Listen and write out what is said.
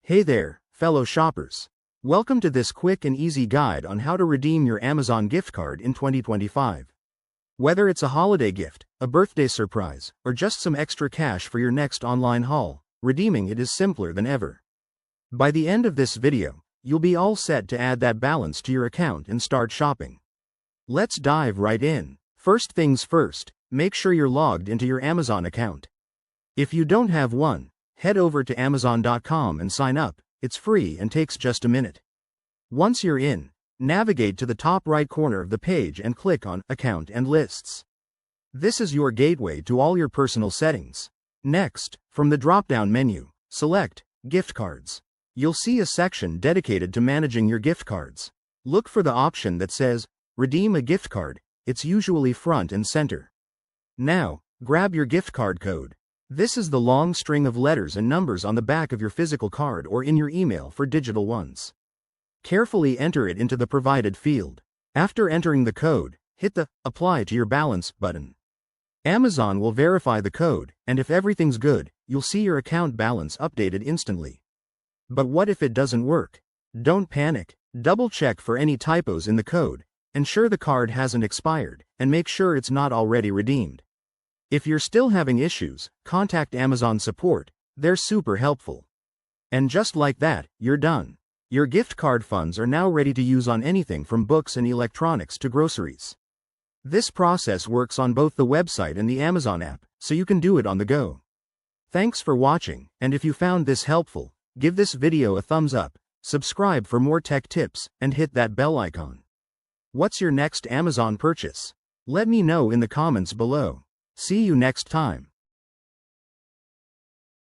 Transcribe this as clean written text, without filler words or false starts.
Hey there, fellow shoppers. Welcome to this quick and easy guide on how to redeem your Amazon gift card in 2025. Whether it's a holiday gift, a birthday surprise, or just some extra cash for your next online haul, redeeming it is simpler than ever. By the end of this video, you'll be all set to add that balance to your account and start shopping. Let's dive right in. First things first, make sure you're logged into your Amazon account. If you don't have one, head over to Amazon.com and sign up. It's free and takes just a minute. Once you're in, navigate to the top right corner of the page and click on Account and Lists. This is your gateway to all your personal settings. Next, from the drop-down menu, select Gift Cards. You'll see a section dedicated to managing your gift cards. Look for the option that says Redeem a gift card. It's usually front and center. Now, grab your gift card code. This is the long string of letters and numbers on the back of your physical card or in your email for digital ones. Carefully enter it into the provided field. After entering the code, hit the Apply to Your Balance button. Amazon will verify the code, and if everything's good, you'll see your account balance updated instantly. But what if it doesn't work? Don't panic. Double-check for any typos in the code, ensure the card hasn't expired, and make sure it's not already redeemed. If you're still having issues, contact Amazon support. They're super helpful. And just like that, you're done. Your gift card funds are now ready to use on anything from books and electronics to groceries. This process works on both the website and the Amazon app, so you can do it on the go. Thanks for watching, and if you found this helpful, give this video a thumbs up, subscribe for more tech tips, and hit that bell icon. What's your next Amazon purchase? Let me know in the comments below. See you next time.